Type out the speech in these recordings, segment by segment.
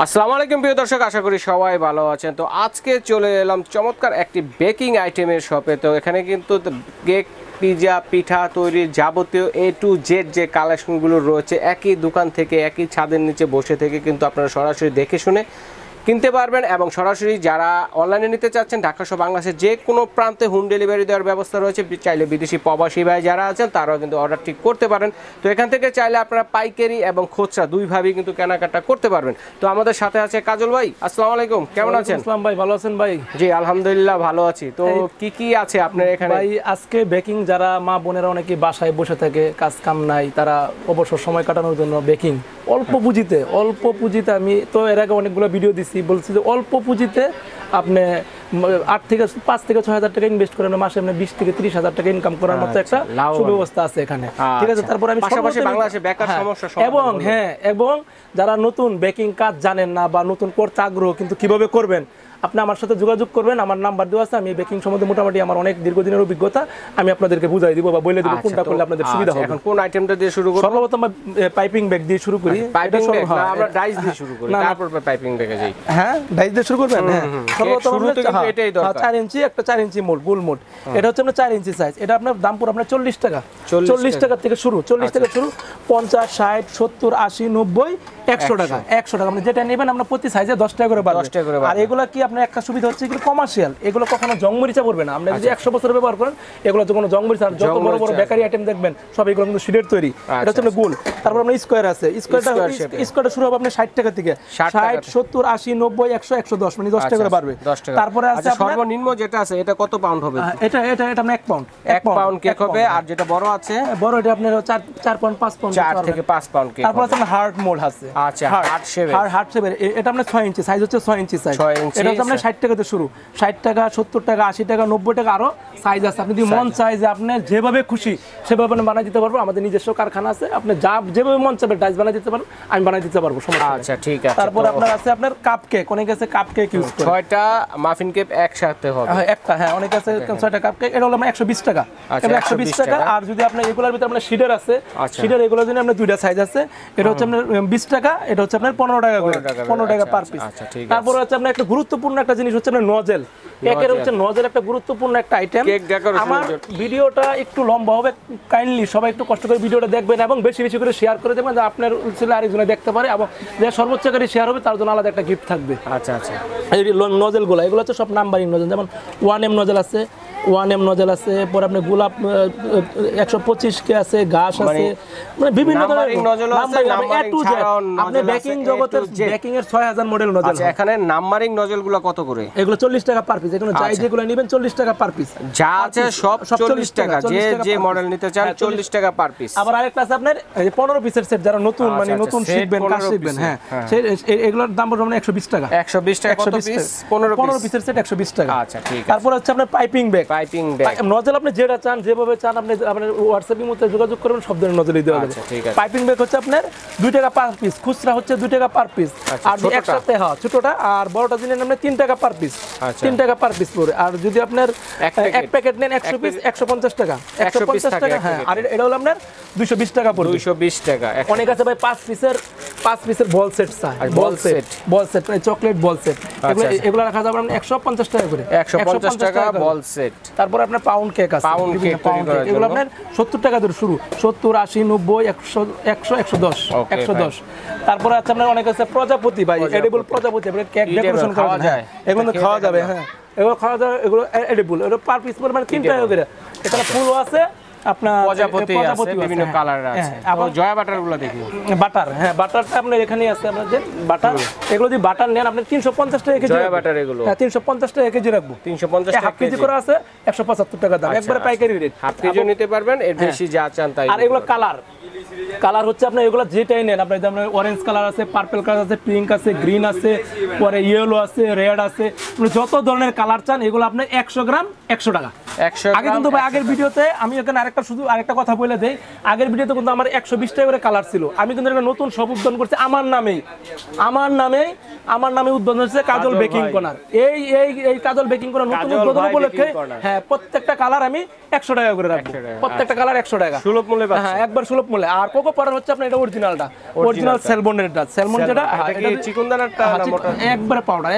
আসসালামু আলাইকুম প্রিয় দর্শক, আশা করি সবাই ভালো আছেন। তো আজকে চলে এলাম চমৎকার একটি বেকিং আইটেমের শপে। তো এখানে কিন্তু কেক, পিৎজা, পিঠা তৈরির যাবতীয় A to Z যে কালেকশনগুলো রয়েছে একই দোকান থেকে, একই ছাদের নিচে বসে থেকে কিন্তু আপনারা সরাসরি দেখে শুনে কিনতে পারবেন। এবং সরাসরি যারা অনলাইনে নিতে চাচ্ছেন, ঢাকা সহ বাংলাদেশের যে কোনো প্রান্তে হোম ডেলিভারি দেওয়ার ব্যবস্থা রয়েছে। চাইলে বিদেশি প্রবাসী ভাই যারা আছেন তারাও কিন্তু অর্ডার ঠিক করতে পারেন। তো এখান থেকে চাইলে আপনারা পাইকারি এবং খুচরা দুইভাবেই কিন্তু কেনাকাটা করতে পারবেন। তো আমাদের সাথে আছে কাজল ভাই। আসসালামু আলাইকুম, কেমন আছেন? আসসালাম ভাই, ভালো আছেন ভাই? জি আলহামদুলিল্লাহ ভালো আছি। তো কি আছে আপনার এখানে? ভাই আজকে বেকিং, যারা মা বোনেরা অনেকে বাসায় বসে থাকে, কাজ কাম নাই, তারা অবসর সময় কাটানোর জন্য বেকিং অল্প পুঁজিতে আমি তো এর আগে অনেকগুলো ভিডিও দিছি, বলছি যে অল্প পুঁজিতে আপনি 5 থেকে 6 হাজার টাকা ইনভেস্ট করেন, মাসে আপনি 20 থেকে 30 হাজার টাকা ইনকাম করার মতো একটা সুব্যবস্থা আছে এখানে। ঠিক আছে, তারপর আমি পাশাপাশি বাংলাদেশে বেকার সমস্যা এবং যারা নতুন বেকিং কাজ জানেন না বা নতুন করতে আগ্রহ কিন্তু কিভাবে করবেন, আপনি আমার সাথে যোগাযোগ করবেন। আমার নাম্বার দেওয়া আছে। আমি বেকিং সম্বন্ধে মোটামুটি আমার অনেক দীর্ঘদিনের অভিজ্ঞতা, আমি আপনাদেরকে বুঝাই দিব বা বলে দিব কোনটা করলে আপনাদের সুবিধা হবে। এখন কোন আইটেমটা দিয়ে শুরু করব? সর্বপ্রথম পাইপিং ব্যাগ দিয়ে শুরু করি। পাইপিং ব্যাগ না, আমরা ডাইস দিয়ে শুরু করি, তারপর পাইপিং ব্যাগে যাই। হ্যাঁ, ডাইস দিয়ে শুরু করবেন। হ্যাঁ, সর্বপ্রথম শুরুতে কিন্তু এটাই দরকার। 4 ইঞ্চি, একটা 4 ইঞ্চি মোল্ড, গোল মোল্ড। এটা হচ্ছে আপনার 4 ইঞ্চি সাইজ। এটা আপনার দাম পুরো আপনার 40 টাকা। 40 টাকা থেকে শুরু, 40 টাকা শুরু। 50, 60, 70, 80, 90, 100 টাকা। 100 টাকা আপনি যেটা নেবেন, আমরা প্রতি সাইজে 10 টাকা করে বাড়বে। আর এগুলা কি আপনার একটা সুবিধা হচ্ছে, এগুলো কমার্শিয়াল, এগুলো কখনো জংমরিচা পড়বে না। আপনি যদি 100 বছর ব্যবহার করেন, এগুলো তো কোনো জংমরিচা, যত বড় বড় বেকারি আইটেম দেখবেন সব এগুলো কিন্তু শিটের তৈরি। এটা হচ্ছে গোল। তারপর আপনার স্কয়ার আছে। স্কয়ারটা শুরু হবে আপনার 60 টাকা থেকে। 60, 70, 80, 90, 100, 110, মানে 10 টাকা করে বাড়বে। তারপরে আছে সর্বনিম্ন যেটা আছে, এটা কত পাউন্ড হবে? এটা আপনার 1 পাউন্ড। 1 পাউন্ড কেক হবে। আর যেটা বড় আছে, বড় এটা আপনার 4 পাউন্ড, 5 পাউন্ড, 4 থেকে 5 পাউন্ড কেক। তারপর আছে হার্ড মোল্ড আছে। আচ্ছা, হার্ড শেপ। এটা আপনার 6 ইঞ্চি সাইজ, হচ্ছে 6 ইঞ্চি সাইজ। এটা হচ্ছে আপনার 60 টাকা থেকে শুরু। 60 টাকা, 70 টাকা, 80 টাকা, 90 টাকা, আরো সাইজ আছে। আপনি যদি মন চাই যে আপনি যেভাবে খুশি সেভাবে বানাই দিতে পারবো। আমাদের নিজস্ব কারখানা আছে। আপনি যেভাবে মন চাইবে ডাইস বানাই দিতে পারবেন, আমি বানাই দিতে পারবো। আচ্ছা, ঠিক আছে। তারপর আপনার আছে আপনার কাপ কেক। অনেকে আছে কাপ কেক ইউজ করে। 6টা মাফিন কেক একসাথে হবে। একটা, হ্যাঁ, অনেকে আছে 6টা কাপ কেক। এটা হলো আমরা 120 টাকা। 120 টাকা। আর যদি আপনি এগুলোর ভিতরে আপনার শিডার আছে, শিডার এগুলোর জন্য আপনার দুইটা সাইজ আছে। এটা হচ্ছে আপনার 20 টাকা, এটা হচ্ছে আপনার 15 টাকা করে, 15 টাকা পার পিস। তারপর হচ্ছে আপনার একটা গুরুত্বপূর্ণ একটা জিনিস হচ্ছে আপনার নজেল। কেকের হচ্ছে নজেল একটা গুরুত্বপূর্ণ একটা আইটেম। আমার ভিডিওটা একটু লম্বা হবে, কাইন্ডলি সবাই একটু কষ্ট করে ভিডিওটা দেখবেন এবং বেশি বেশি করে শেয়ার করে দেবেন, যে আপনার ছেলে আরেকজনে দেখতে পারে, এবং যে সর্বোচ্চ করে শেয়ার হবে তার জন্য আলাদা একটা গিফট থাকবে। আচ্ছা আচ্ছা। এই নজেলগুলো, এগুলো হচ্ছে সব নাম্বারিং নজেল। যেমন 1M নজেল আছে, 1M নজেল আছে। পরে আপনি গোলাপ 125 কে আছে, ঘাস আছে, মানে বিভিন্ন ধরনের নজেল আছে। আপনি বেকিং জগতের বেকিং এর 6000 মডেল নজেল। আচ্ছা, এখানে নাম্বারিং নজলগুলো কত করে? এগুলো 40 টাকা পার পিস। এগুলো যাই যেগুলো নেবেন 40 টাকা পার পিস। যা আছে সব 40 টাকা। যে মডেল নিতে চান 40 টাকা পার পিস। আবার আরেকটা আছে আপনার 15 পিসের সেট, যারা নতুন মানে নতুন শিখবেন, কাজ শিখবেন। হ্যাঁ, এগুলোর দাম পড়বে 120 টাকা। 120 টাকা কত পিস? 15 পিসের সেট 120 টাকা। আচ্ছা, ঠিক আছে। তারপর হচ্ছে আপনার পাইপিং ব্যাগ। নজল আপনি যেটা চান, যেভাবে চান, আপনি হোয়াটসঅ্যাপের মধ্যে যোগাযোগ করবেন, সব ধরনের নজলই দেওয়া যাবে। পাইপিং ব্যাগ হচ্ছে আপনার 2 টাকা পার পিস, খুচরা হচ্ছে 2 টাকা পার পিস। আর একসাথে ছোটটা আর বড়টা দিলেন আপনি 3 টাকা পার পিস। 3 টাকা পার পিস পড়ে। আর যদি আপনার এক প্যাকেট নেন 100 পিস, 150 টাকা। 150 টাকা। হ্যাঁ, আর এটা হলো আপনার 220 টাকা পড়বে। 220 টাকা। অনেক আছে ভাই 5 পিসের বল সেট চাই। বল সেট মানে চকলেট বল সেট। এগুলো রাখা যাবে আপনার 150 টাকা করে। 150 টাকা বল সেট। তারপর আপনার পাউন্ড কেক আছে। এগুলো আপনার 70 টাকা ধরে শুরু। 70, 80, 90, 100, 110। তারপরে আছে আপনার অনেক আছে প্রজাপতি ভাই, এডিবল প্রজাপতি। আপনি কেক ডেকোরেশন করা যায়, এগুলো খাওয়া যাবে। হ্যাঁ, এগুলো খাওয়া যাবে। এগুলো এডিবল। এটা পার পিস পড়বে মানে 3 টাকা করে। এখানে ফুলও আছে আপনার, প্রজাপতি আছে, বিভিন্ন কালার আছে। আবার জয়া বাটারগুলো দেখি। বাটার, হ্যাঁ, বাটারটা আপনার এখানেই আছে। আপনাদের বাটার, এগুলো যদি বাটার নেন আপনি 350 টাকা কেজি। জয়া বাটার এগুলো, হ্যাঁ, 350 টাকা কেজি রাখবো। 350 টাকা হাফ কেজি করে আছে 175 টাকা দাম। একবারে পাইকারি রেট। হাফ কেজি নিতে পারবেন, এর বেশি যা চান তাই। আর এগুলো কালার হচ্ছে আপনার এগুলো যেটাই নেন, আপনার যেমন অরেঞ্জ কালার আছে, পার্পল কালার আছে, পিঙ্ক আছে, গ্রিন আছে, পরে ইয়েলো আছে, রেড আছে, যত ধরনের কালার চান এগুলো আপনার 100 গ্রাম 100 টাকা। আগে কিন্তু ভাই আগের ভিডিওতে আমি এখানে আরেকটা কথা বলে দেই, আগের ভিডিওতে কিন্তু আমার 120 টাকা করে কালার ছিল। আমি কিন্তু একটা নতুন শপ উদ্বোধন করছি আমার নামেই আমার নামে উদ্বোধন হচ্ছে কাজল বেকিং কর্নার। এই কাজল বেকিং কর্নার নতুন উদ্বোধন উপলক্ষে হ্যাঁ প্রত্যেকটা কালার আমি 100 টাকা করে রাখবো, প্রত্যেকটা কালার 100 টাকা সুলভ মূল্যে পাচ্ছেন। হ্যাঁ একবার সুলভ মূল্যে। আর কোকো পাউডার হচ্ছে আপনার এটা অরিজিনালটা, অরিজিনাল সেলমনেরটা, সেলমন যেটা এটা চিকনদানারটা না মোটা? একবারে পাউডার,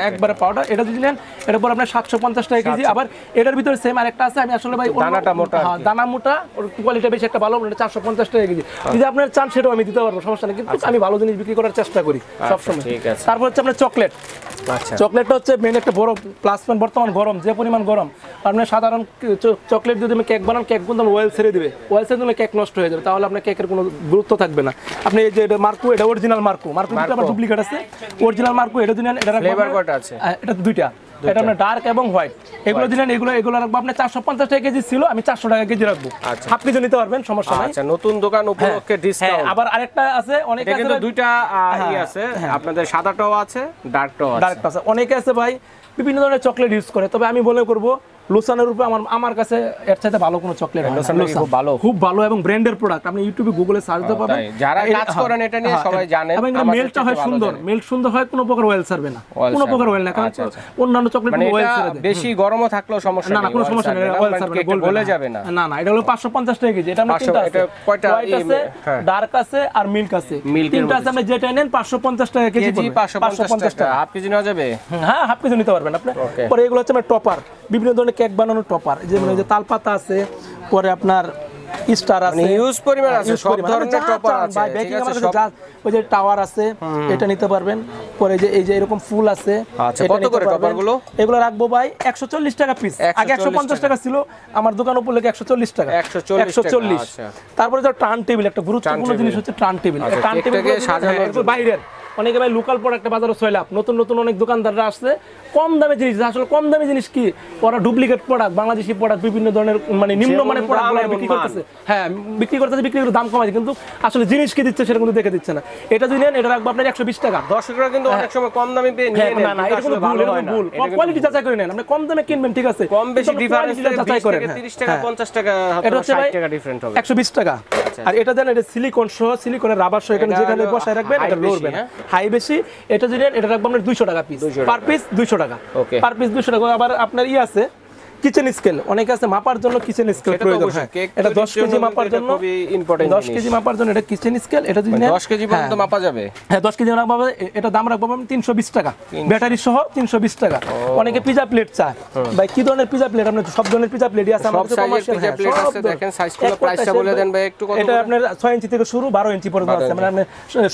একবারে পাউডার। এটা যদি নেন এটা পর আপনার 750 টাকা কেজি। আবার এটার ভিতরে সেম আরেকটা আছে, আমি আসলে ভাই দানাটা মোটা, হ্যাঁ দানা মোটা, ওর কোয়ালিটি বেশি একটা ভালো, 450 টাকা কেজি। যদি আপনার চান সেটাও আমি দিতে পারবো, সমস্যা নেই, কিন্তু আমি ভালো জিনিস বিক্রি করার চেষ্টা করি সবসময়। ঠিক আছে। তারপর হচ্ছে আপনার চকলেট। আচ্ছা, চকলেটটা হচ্ছে মেন একটা বড় প্লাস পয়েন্ট, বর্তমান গরম যে পরিমাণ গরম, আপনার সাধারণ চকলেট যদি আমি কেক বানান, কেক কিন্তু ওয়েল ছেড়ে দিবে, ওয়েল ছেড়ে দিলে কেক নষ্ট হয়ে যাবে, তাহলে আপনার কেকের কোনো গুরুত্ব থাকবে না। আপনি এই যে এটা মার্কো, এটা অরিজিনাল মার্কো, মার্কো আবার ডুপ্লিকেট আছে, অরিজিনাল মার্কো এটা দিলেন, এটা ফ্লেভার কয়টা আছে? এটা দুইটা, এটা আপনার ডার্ক এবং হোয়াইট। এগুলো দিলেন, এগুলো রাখবো আপনার 450 টাকা কেজি ছিল, আমি 400 টাকা কেজি রাখবো। হাফ কেজি নিতে পারবেন, সমস্যা নাই। আচ্ছা, নতুন দোকান উপলক্ষে ডিসকাউন্ট। আবার আরেকটা আছে, অনেকে আছে কিন্তু দুইটা ই আছে, আপনাদের সাদাটাও আছে, ডার্কটাও আছে। অনেকে আছে ভাই বিভিন্ন ধরনের চকলেট ইউজ করে, তবে আমি বলে করবো লোসানের উপরে আমার কাছে এর চাইতে ভালো কোনো চকলেট হয় না। খুব ভালো এবং ব্র্যান্ডের প্রোডাক্ট, আপনি ইউটিউবে গুগলে সার্চ দিতে পাবেন। যারা কাজ করেন এটা নিয়ে সবাই জানে। এবং মেলটা হয় সুন্দর, মেল সুন্দর হয়, কোনো প্রকার অয়েল ছাড়বে না, কোনো প্রকার অয়েল না, কারণ অন্যান্য চকলেট অয়েল ছাড়ে দেয়। বেশি গরমও থাকলেও সমস্যা নেই, না কোনো সমস্যা নেই, অয়েল ছাড়বে না, গলে যাবে না। না এটা হলো 550 টাকা কেজি। এটা আমরা তিনটা আছে, কয়টা হোয়াইট আছে, ডার্ক আছে আর মিল্ক আছে, তিনটা আছে। আপনি যেটা নেন 550 টাকা কেজি, 550 টাকা। হাফ কেজি নেওয়া যাবে? হ্যাঁ হাফ কেজি নিতে পারবেন আপনি। পরে এগুলো হচ্ছে আমার টপার, বিভিন্ন ধরনের কেক বানানোর টপার, যেমন যে তালপাতা আছে, পরে আপনার স্টার আছে, ইউজ পরিমাণ আছে, সব ধরনের টপার আছে। ঠিক আছে, ওই যে টাওয়ার আছে, এটা নিতে পারবেন। পরে যে এই যে এরকম ফুল আছে। আচ্ছা, কত করে টপারগুলো? এগুলো রাখবো ভাই 140 টাকা পিস, আগে 150 টাকা ছিল, আমার দোকান উপলক্ষে 140 টাকা। 140। তারপরে যে টার্ন টেবিল, একটা গুরুত্বপূর্ণ জিনিস হচ্ছে টার্ন টেবিল। টার্ন টেবিল সাজানো বাইরের অনেকে ভাই লোকাল প্রোডাক্টে বাজারে ছয় লাভ, নতুন নতুন অনেক দোকানদাররা আসছে কম দামে জিনিস। আসলে কম দামে জিনিস কি, ওরা ডুপ্লিকেট প্রোডাক্ট, বাংলাদেশি প্রোডাক্ট, বিভিন্ন ধরনের মানে নিম্নমানের প্রোডাক্ট বিক্রি করতেছে। হ্যাঁ বিক্রি করে দাম কমায়, কিন্তু আসলে জিনিস কি দিচ্ছে সেটা কিন্তু দেখে দিচ্ছে না। এটা যদি নেন, এটা রাখবো আপনার 120 টাকা। দর্শকরা কিন্তু অনেক সময় কম দামে পেয়ে নিয়ে নেন, না এটা কোনো ভুল, কোয়ালিটি যাচাই করে নেন। আপনি কম দামে কিনবেন ঠিক আছে, কম বেশি ডিফারেন্স যাচাই করেন। 30 টাকা 50 টাকা, এটা হচ্ছে 60 টাকা ডিফারেন্ট হবে, 120 টাকা। আর এটা দেন, এটা সিলিকন সহ, সিলিকনের রাবার সহ, এখানে যেখানে বসায় রাখবেন এটা লড়বে না, হাই বেশি। এটা যদি এটা রাখবো আপনার 200 টাকা পিস, পার পিস 200 টাকা, পার পিস 200 টাকা। আবার আপনার আছে কিচেন স্কেল, অনেকে আছে মাপার জন্য কিচেন স্কেল প্রয়োজন হয়, এটা 10 কেজি মাপার জন্য, খুবই ইম্পর্টেন্ট 10 কেজি মাপার জন্য এটা কিচেন স্কেল। এটা যদি 10 কেজি পর্যন্ত মাপা যাবে। হ্যাঁ 10 কেজি মাপা যাবে। এটা দাম রাখবো আমি 320 টাকা, ব্যাটারি সহ 320 টাকা। অনেকে পিজা প্লেট চায়, ভাই কি ধরনের পিজা প্লেট? আপনার সব ধরনের পিজা প্লেটই আছে, সব সাইজের পিজা প্লেট আছে। দেখেন সাইজগুলো, প্রাইসটা বলে দেন ভাই একটু। এটা আপনার 6 ইঞ্চি থেকে শুরু, 12 ইঞ্চি পর্যন্ত আছে। মানে আপনি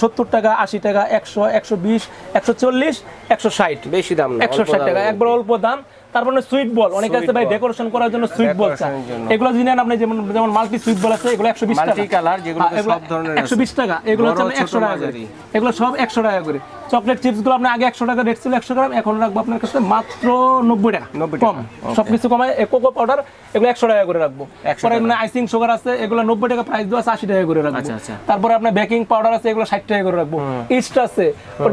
70 টাকা, 80 টাকা, 100, 120, 140, 160, বেশি দাম না, 160 টাকা, একবার অল্প দাম। তারপরে সুইট বল, অনেকে আছে ভাই ডেকোরেশন করার জন্য সুইট বল চায়, এগুলো যদি নেন আপনি, যেমন মাল্টি সুইট বল আছে, এগুলো 120 টাকা, মাল্টি কালার যেগুলো সব ধরনের আছে, 120 টাকা। এগুলো হচ্ছে 100 টাকা করে, এগুলো সব 100 টাকা করে। চকলেট চিপস গুলো আপনি আগে 100 টাকা রেট ছিল 100 গ্রাম, এখন রাখবো আপনার কাছে মাত্র 90 টাকা, কম সবকিছু কমায়। কোকো পাউডার এগুলো 100 টাকা করে রাখবো। পরে মানে আইসিং সুগার আছে, এগুলো 90 টাকা প্রাইস দেওয়া আছে, 80 টাকা করে রাখবো। তারপরে আপনার বেকিং পাউডার আছে, এগুলো 60 টাকা করে রাখবো। ইস্ট আছে,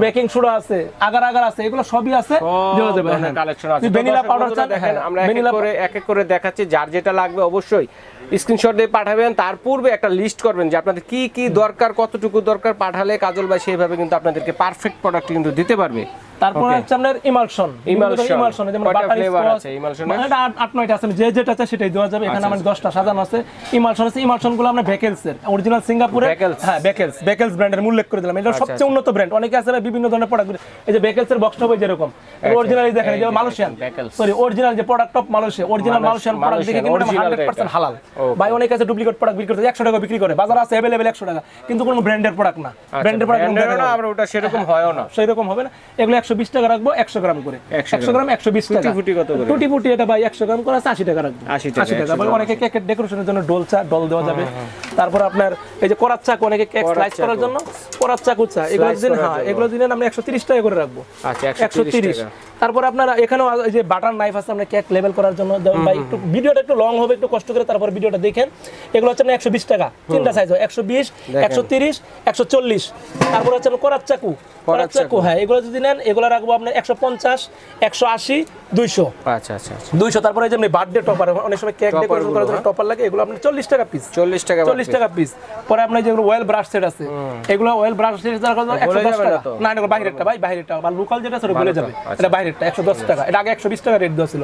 বেকিং সোডা আছে, আগার আছে, এগুলো সবই আছে, দেওয়া যাবে। কালেকশন আছে। ভ্যানিলা পাউডার চান, দেখেন আমরা এক এক করে দেখাচ্ছি, যার যেটা লাগবে অবশ্যই স্ক্রিনশট দিয়ে পাঠাবেন। তার পূর্বে একটা লিস্ট করবেন যে আপনাদের কি কি দরকার, কতটুকু দরকার, পাঠালে কাজল ভাই সেইভাবে কিন্তু আপনাদেরকে পারফেক্ট প্রোডাক্ট কিন্তু দিতে পারবে। তারপর হচ্ছে আপনার ইমালশন, যেমন বাটার ফ্লেভার আছে ইমালশনে, মানে 8-9টা আছে, যেটা আছে সেটাই দেওয়া যাবে। এখানে আমাদের 10টা সাজানো আছে ইমালশন আছে। ইমালশন গুলো আমরা বেকেলস এর অরিজিনাল সিঙ্গাপুরের, হ্যাঁ বেকেলস ব্র্যান্ডের উল্লেখ করে দিলাম, এটা সবচেয়ে উন্নত ব্র্যান্ড। অনেকে আছে বিভিন্ন ধরনের প্রোডাক্ট, এই যে বেকেলস এর বক্সটা হয় যেরকম, অরিজিনালি দেখেন, এই যে মালয়েশিয়ান, সরি অরিজিনাল যে product of Malaysia, original Malaysian product দেখে কিন্তু 100% হালাল। ভাই অনেক আছে ডুপ্লিকেট প্রোডাক্ট বিক্রি করতে 100 টাকা বিক্রি করে, বাজার আছে अवेलेबल 100 টাকা, কিন্তু কোনো ব্র্যান্ডের প্রোডাক্ট না, ব্র্যান্ডের প্রোডাক্ট না, আমরা ওটা সেরকম হয়ও না, সেরকম হবে না। এগুলো 120 টাকা রাখবো, 100 গ্রাম করে, 100 গ্রাম 120 টাকা। টুটি কত করে? টুটি এটা ভাই 100 গ্রাম করে আছে 80 টাকা রাখবো, 80 টাকা। ভাই অনেকে কেকের ডেকোরেশনের জন্য ডল দেওয়া যাবে। তারপর আপনার এই যে করাত চাকু, অনেকে কেক স্লাইস করার জন্য করাত চাকু চা, এগুলো দিন, হ্যাঁ এগুলো দিন আমরা 130 টাকা করে রাখবো। আচ্ছা 130। তারপর আপনার এখানেও এই যে বাটার নাইফ আছে, আমরা কেক লেভেল করার জন্য। ভাই একটু ভিডিওটা একটু লং হবে, একটু কষ্ট করে তারপর ভিডিওটা দেখেন। এগুলো হচ্ছে 120 টাকা, তিনটা সাইজ হয়, 120, 130, 140। তারপর হচ্ছে করাত চাকু, হ্যাঁ এগুলো যদি নেন, এগুলো এগুলো রাখবো আপনার 150, 180, 200। আচ্ছা আচ্ছা আচ্ছা 200। তারপরে যে আপনি বার্থডে টপার, অনেক সময় কেক ডেকোরেশন করার জন্য টপার লাগে, এগুলো আপনার 40 টাকা পিস। 40 টাকা 40 টাকা পিস। পরে আপনার যেগুলো অয়েল ব্রাশ সেট আছে, এগুলো অয়েল ব্রাশ সেট 110 টাকা। না এটা বাইরেরটা ভাই, বাইরেরটা বা লোকাল যেটা সেটা ভুলে যাবে, এটা বাইরেরটা 110 টাকা। এটা আগে 120 টাকা রেট দেওয়া ছিল,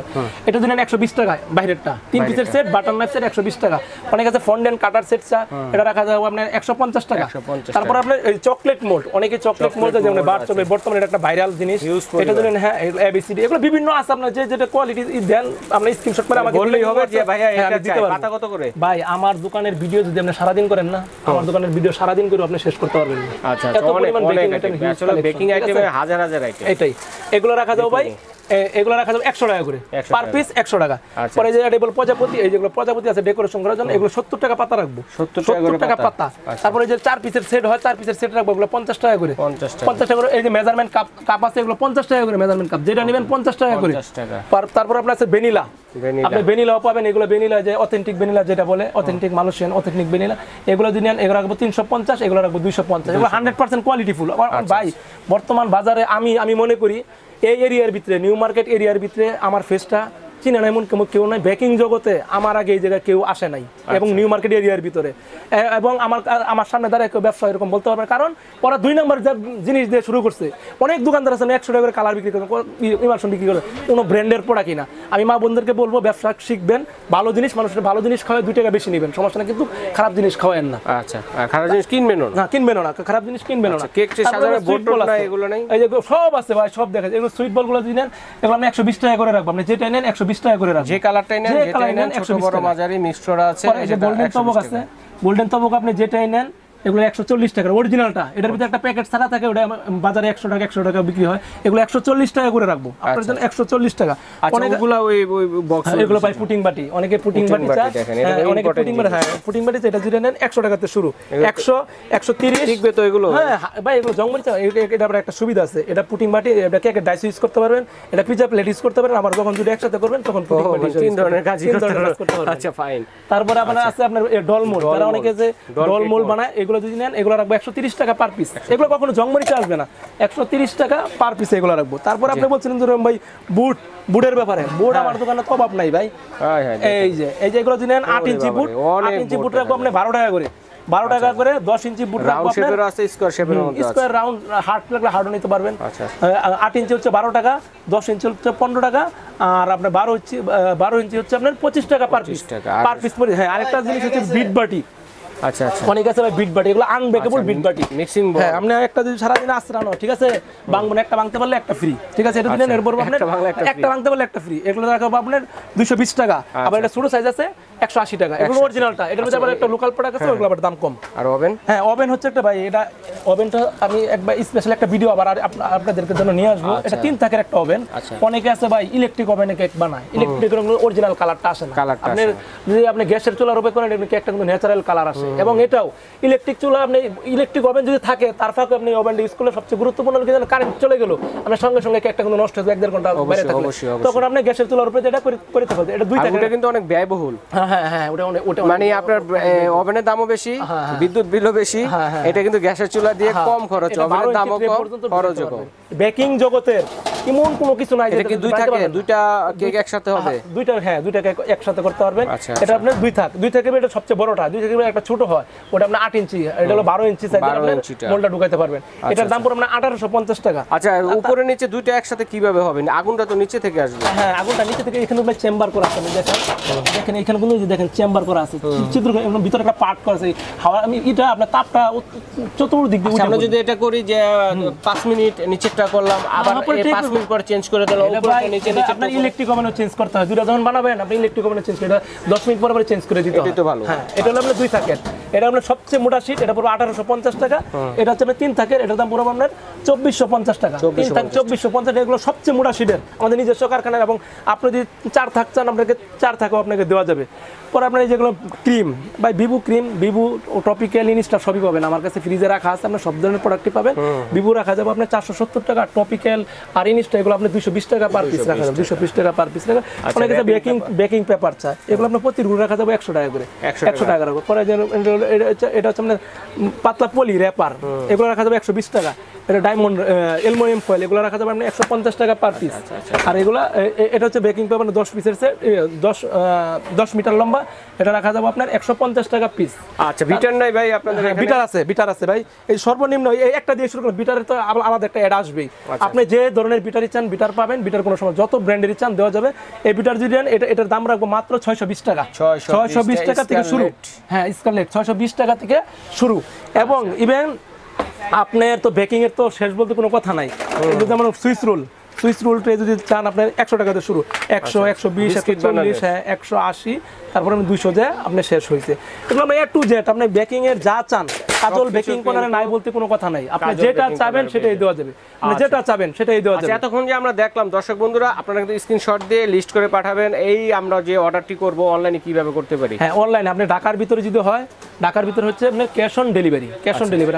এটা দিলেন 120 টাকা বাইরেরটা। 3 পিসের সেট, বাটার নাইফ সেট 120 টাকা। অনেক আছে ফন্ডেন্ট কাটার সেট, এটা রাখা যাবে আপনার 150 টাকা। তারপর আপনার এই চকলেট মোল্ড, অনেকে চকলেট মোল্ড যেমন বার চকলেট, বর্তমানে এটা একটা ভাইরাল জিনিস, এটা দিলেন হ্যাঁ এবিসিডি, এগুলো বিভিন্ন আছে। আপনার যে যেটা কোয়ালিটি দেন আপনি স্ক্রিনশট করে আমাকে বললেই হবে যে ভাইয়া এটা চাই, পাতা কত করে? ভাই আমার দোকানের ভিডিও যদি আপনি সারা দিন করেন না, আমার দোকানের ভিডিও সারা দিন করে আপনি শেষ করতে পারবেন না। আচ্ছা এত পরিমাণ বেকিং আইটেম, আসলে বেকিং আইটেমে হাজার হাজার আইটেম। এটাই এগুলো রাখা যাবে ভাই, এগুলো রাখা যাবে 100 টাকা করে পার পিস, 100 টাকা। পরে যে টেবিল প্রজাপতি, এই যেগুলো প্রজাপতি আছে ডেকোরেশন করার জন্য, এগুলো 70 টাকা পাতা রাখবো, 70 টাকা পাতা। তারপরে যে 4 পিসের সেট হয়, 4 পিসের সেট রাখবো, এগুলো 50 টাকা করে, 50 টাকা করে। এই যে মেজারমেন্ট কাপ আছে, এগুলো 50 টাকা করে মেজারমেন্ট কাপ, যেটা নেবেন 50 টাকা করে। তারপর আপনার আছে ভ্যানিলা, আপনি ভ্যানিলাও পাবেন, এগুলো ভ্যানিলা যে অথেন্টিক ভ্যানিলা যেটা বলে, অথেন্টিক মালয়েশিয়ান অথেন্টিক ভ্যানিলা, এগুলো যদি নেন এগুলো রাখবো 350, এগুলো রাখবো 250। এগুলো 100% কোয়ালিটি ফুল। ভাই বর্তমান বাজারে আমি মনে করি এই এরিয়ার ভিতরে, নিউ মার্কেট এরিয়ার ভিতরে আমার ফেসটা চিনে না এমন কেউ নাই। বেকিং জগতে আমার আগে এই জায়গায় কেউ আসে নাই, এবং নিউ মার্কেট এরিয়ার ভিতরে। এবং আমার সামনে দাঁড়ায় কেউ ব্যবসা এরকম বলতে পারবে, কারণ ওরা 2 নম্বর জিনিস দিয়ে শুরু করছে। অনেক দোকানদার আছে 100 টাকা করে কালার বিক্রি করে, ইমার্শন বিক্রি করে, কোনো ব্র্যান্ডের প্রোডাক্ট কিনা। আমি মা বোনদেরকে বলবো ব্যবসা শিখবেন, ভালো জিনিস, মানুষের ভালো জিনিস খাওয়ায় 2 টাকা বেশি নেবেন, সমস্যা না, কিন্তু খারাপ জিনিস খাওয়ায়েন না। আচ্ছা খারাপ জিনিস কিনবেন না, কিনবেন না, খারাপ জিনিস কিনবেন না। কেক সাজানো বোতল না, এগুলো নাই, এই যে সব আছে ভাই, সব দেখা যায়। এগুলো সুইট বলগুলো যদি নেন, এগুলো আপনি 120 টাকা করে রাখবো, আপনি যেটা নেন 120 টাকা করে রাখবেন। যে কালারটাই নেন, যেটাই নেন, ছোট বড় মাঝারি মিক্সড আছে। এই যে গোল্ডেন তবক আছে, গোল্ডেন তবক আপনি যেটাই নেন এগুলো 140 টাকা অরিজিনালটা। এটার ভিতরে একটা প্যাকেট ছাড়া থাকে, ওটা বাজারে 100 টাকা বিক্রি হয়, এগুলো 140 টাকা করে রাখবো আপনার জন্য, 140 টাকা। অনেকগুলো ওই বক্স, এগুলো ভাই পুটিং বাটি, অনেকে পুটিং বাটি চায়, অনেকে পুটিং বাটি, হ্যাঁ পুটিং বাটি যেটা যেটা নেন 100 টাকাতে শুরু, 100, 130 টিকবে তো এগুলো। হ্যাঁ ভাই এগুলো জংমরি চা, এটা আবার একটা সুবিধা আছে, এটা পুটিং বাটি, এটা কেকের ডাইস ইউজ করতে পারবেন, এটা পিজা প্লেট ইউজ করতে পারবেন, আবার যখন যদি একসাথে করবেন তখন পুটিং বাটি 3 ধরনের কাজ করতে পারবেন। আচ্ছা ফাইন। তারপরে আপনার আছে আপনার ডল মোল্ড, যারা অনেকে যে ডল মোল্ড বানায়, এগুলো যদি নেন এগুলো রাখবো 130 টাকা পার পিস। এগুলো কখনো জংমরিচা আসবে না, 130 টাকা পার পিস এগুলো রাখবো। তারপর আপনি বলছিলেন যে ভাই বুটের ব্যাপারে, বুট আমার দোকানে তো অভাব নাই ভাই। এই যে এগুলো যদি নেন 8 ইঞ্চি বুট, 8 ইঞ্চি বুট রাখবো আপনি 12 টাকা করে, 12 টাকা করে। 10 ইঞ্চি বুট রাখবো আপনার, শেপের আছে, স্কয়ার শেপের মধ্যে আছে, স্কয়ার রাউন্ড হার্ড লাগলে হার্ডও নিতে পারবেন। 8 ইঞ্চি হচ্ছে 12 টাকা, 10 ইঞ্চি হচ্ছে 15 টাকা, আর আপনার 12 ইঞ্চি হচ্ছে আপনার 25 টাকা পার পিস, পার পিস। হ্যাঁ আরেকটা জিনিস হচ্ছে বিট বাটি। আচ্ছা আচ্ছা অনেক আছে ভাই বিট বাটি, এগুলো আনব্রেকেবল বিট বাটি মিক্সিং। হ্যাঁ আপনি একটা যদি সারা দিন আশ্রানো, ঠিক আছে, ভাঙবেন, একটা ভাঙতে পারলে একটা ফ্রি, ঠিক আছে, এটা দিলেন, এরপর আপনার একটা ভাঙতে পারলে একটা ফ্রি, এগুলো রাখবো আপনার 220 টাকা। আবার এটা ছোট সাইজ আছে 180 টাকা, এগুলো অরিজিনালটা। এটার মধ্যে আবার একটা লোকাল প্রোডাক্ট আছে, ওগুলো আবার দাম কম। আর ওভেন, হ্যাঁ ওভেন হচ্ছে একটা ভাই, এটা ওভেনটা আমি একবার স্পেশাল একটা ভিডিও আবার আপনাদের জন্য নিয়ে আসবো। এটা 3 থাকের একটা ওভেন। অনেকে আছে ভাই ইলেকট্রিক ওভেনে কেক বানায়, ইলেকট্রিক অরিজিনাল কালারটা আসে না। আপনি যদি আপনি গ্যাসের চুলার উপরে করেন, এমনি কেকটা কিন্তু ন্যাচারাল কালার আসে। এবং এটাও ইলেকট্রিক চুলা, আপনি ইলেকট্রিক ওভেন যদি থাকে, তার ফাঁকে আপনি ওভেনটা ইউজ করলে সবচেয়ে গুরুত্বপূর্ণ হলো কি, কারেন্ট চলে গেল আপনার সঙ্গে সঙ্গে কেকটা কিন্তু নষ্ট হয়ে 1-1.5 ঘন্টা বাইরে থাকলে, তখন আপনি গ্যাসের চুলার উপরে যেটা করে থাকবে, এটা 2 থাকে। এটা কিন্তু অনেক ব্যয়বহুল। হ্যাঁ ওটা মানে আপনার ওভেনের দামও বেশি, বিদ্যুৎ বিলও বেশি। এটা কিন্তু গ্যাসের চুলা দিয়ে কম খরচ, ওভেনের দামও কম, খরচও কম। বেকিং জগতের এমন কোনো কিছু নাই। এটা কি 2 থাকে, 2টা কেক একসাথে হবে? 2টা কেক একসাথে করতে পারবেন। এটা আপনার 2 থাকে, এটা সবচেয়ে বড়টা, 2 থেকে একটা ছোট হয়, ওটা আপনার 8 ইঞ্চি, এটা হলো 12 ইঞ্চি সাইজের, আপনি মোল্ডটা ঢুকাইতে পারবেন। এটার দাম পড়বে আপনার 1850 টাকা। আচ্ছা উপরে নিচে 2টা একসাথে কিভাবে হবে? আগুনটা তো নিচে থেকে আসবে। হ্যাঁ আগুনটা নিচে থেকে, এখানে আপনার চেম্বার করা আছে, দেখেন এখানে কিন্তু দেখেন চেম্বার করা আছে, চিত্র ভিতরে একটা পার্ট করা আছে, হাওয়া আমি এটা আপনার তাপটা চতুর্দিক দিয়ে আমরা যদি এটা করি যে 5 মিনিট নিচেরটা করলাম, আবার 5 মিনিট পর চেঞ্জ করে দিলাম, উপরে নিচে আপনার ইলেকট্রিক ওভেনও চেঞ্জ করতে হয়। দুটো যখন বানাবেন আপনি ইলেকট্রিক ওভেনে চেঞ্জ করে 10 মিনিট পর চেঞ্জ করে দিতে হয়। এটা তো ভালো। হ্যাঁ এটা হলো আপনার 2 থাকের, এটা আপনার সবচেয়ে মোটা শীট, এটা পুরো 1850 টাকা। এটা হচ্ছে আপনার 3 থাকের, এটার দাম পুরো আপনার 2450 টাকা। 3 থাক 2450, এগুলো সবচেয়ে মোটা শীটের, আমাদের নিজস্ব কারখানার। এবং আপনি যদি 4 থাক চান, আপনাকে 4 থাকও আপনাকে দেওয়া যাবে। পরে আপনার যেগুলো ক্রিম ভাই, বিবু ক্রিম, বিবু টপিক্যাল, ইনস্টা সবই পাবেন আমার কাছে, ফ্রিজে রাখা আছে, আপনার সব ধরনের প্রোডাক্টই পাবেন। বিবু রাখা যাবে আপনার 470 টাকা, টপিক্যাল আর ইনস্টা এগুলো আপনি 220 টাকা পার পিস রাখা যাবে, 220 টাকা পার পিস রাখা। অনেক কাছে বেকিং পেপার চায়, এগুলো আপনার প্রতি রুল রাখা যাবে 100 টাকা করে, 100 টাকা রাখবো। পরে এটা হচ্ছে আপনার পাতলা পলি র্যাপার, এগুলো রাখা যাবে 120 টাকা। এটা ডায়মন্ড অ্যালুমিনিয়াম ফয়েল, এগুলো রাখা যাবে আপনি 150 টাকা পার পিস। আর এগুলা এটা হচ্ছে বেকিং পেপার 10 পিসের সেট, 10 মিটার লম্বা, এটা রাখা যাবে আপনার 150 টাকা পিস। আচ্ছা, বিটার নাই ভাই আপনাদের এখানে? বিটার আছে ভাই, এই সর্বনিম্ন এই একটা দিয়ে শুরু করুন, বিটারের তো আলাদা একটা অ্যাড আসবেই। আপনি যে ধরনের বিটারই চান বিটার পাবেন, বিটার কোনো সময় যত ব্র্যান্ডেরই চান দেওয়া যাবে। এই বিটার যদি নেন এটার দাম রাখবো মাত্র 620 টাকা, 620 টাকা থেকে শুরু। হ্যাঁ, স্কারলেট 620 টাকা থেকে শুরু। এবং ইভেন আপনার তো বেকিং এর তো শেষ বলতে কোনো কথা নাই। যেমন সুইস রোল ট্রে যদি চান আপনার 100 টাকাতে শুরু, 100, 120, 140, হ্যাঁ 180, তারপরে 200 যে আপনার শেষ হয়েছে। এগুলো আমরা A to Z আপনি বেকিং এর যা চান, কাজল বেকিং কর্নারে নাই বলতে কোনো কথা নাই। আপনি যেটা চাবেন সেটাই দেওয়া যাবে, আপনি যেটা চাবেন সেটাই দেওয়া যাবে। এতক্ষণ যে আমরা দেখলাম দর্শক বন্ধুরা, আপনারা কিন্তু স্ক্রিনশট দিয়ে লিস্ট করে পাঠাবেন। এই আমরা যে অর্ডারটি করব অনলাইনে কিভাবে করতে পারি? হ্যাঁ, অনলাইনে আপনি ঢাকার ভিতরে যদি হয়, ঢাকার ভিতরে হচ্ছে আপনি ক্যাশ অন ডেলিভারি,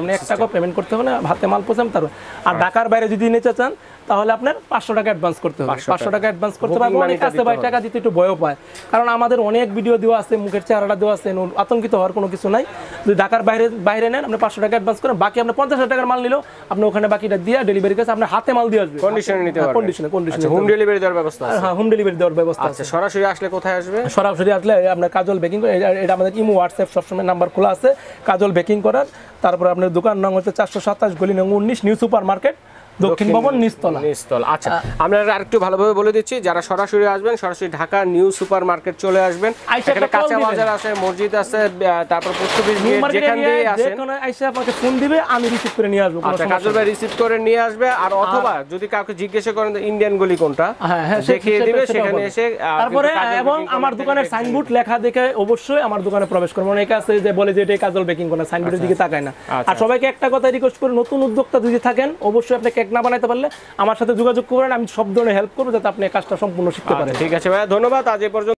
আপনি 1 টাকা পেমেন্ট করতে হবে না, হাতে মাল পৌঁছান তারপর। আর ঢাকার বাইরে যদি নিতে চান তাহলে আপনার 500 টাকা অ্যাডভান্স করতে হবে, 500 টাকা অ্যাডভান্স করতে হবে। অনেক আছে ভাই টাকা দিতে একটু ভয়ও পায়, কারণ আমাদের অনেক ভিডিও দেওয়া আছে, মুখের চেহারাটা দেওয়া আছে, আতঙ্কিত হওয়ার কোনো কিছু নাই। যদি ঢাকার বাইরে নেন আপনি 500 টাকা অ্যাডভান্স করেন, বাকি আপনি 50,000 টাকার মাল নিলেও আপনি ওখানে বাকিটা দিয়ে ডেলিভারি কাছে আপনার হাতে মাল দিয়ে আসবে, কন্ডিশনে নিতে পারবেন। কন্ডিশনে হোম ডেলিভারি দেওয়ার ব্যবস্থা আছে? হ্যাঁ, হোম ডেলিভারি দেওয়ার ব্যবস্থা আছে। আচ্ছা, সরাসরি আসলে কোথায় আসবে? সরাসরি আসলে আপনার কাজল বেকিং, এটা আমাদের ইমো হোয়াটসঅ্যাপ সবসময় নাম্বার খোলা আছে কাজল বেকিং করার। তারপরে আপনার দোকান নং হচ্ছে 427 গলি নং 19, নিউ সুপার মার্কেট, দক্ষিণ ভবন, নিচতলা। আচ্ছা, আমরা আরেকটু ভালোভাবে বলে দিচ্ছি, যারা সরাসরি আসবেন সরাসরি ঢাকা নিউ সুপার মার্কেট চলে আসবেন। এখানে কাঁচা বাজার আছে, মসজিদ আছে, তারপর পোস্ট অফিস, যেখান দিয়ে আসেন আইসা আপনাকে ফোন দিবে, আমি রিসিভ করে নিয়ে আসবো। আচ্ছা, কাজল ভাই রিসিভ করে নিয়ে আসবে। আর অথবা যদি কাউকে জিজ্ঞাসা করেন ইন্ডিয়ান গলি কোনটা, দেখিয়ে দিবে, সেখানে এসে। তারপরে এবং আমার দোকানের সাইনবোর্ড লেখা দেখে অবশ্যই আমার দোকানে প্রবেশ করবেন। অনেকে আছে যে বলে যে এটাই কাজল বেকিং কর্নার, সাইনবোর্ডের দিকে তাকায় না। আর সবাইকে একটা কথা রিকোয়েস্ট করি, নতুন উদ্যোক্তা যদি থাকেন অবশ্যই আপনি কেক না বানাইতে পারলে আমার সাথে যোগাযোগ করেন, আমি সব ধরনের হেল্প করবো যাতে আপনি কাজটা সম্পূর্ণ শিখতে পারেন। ঠিক আছে ভাই, ধন্যবাদ। আজ এ পর্যন্ত।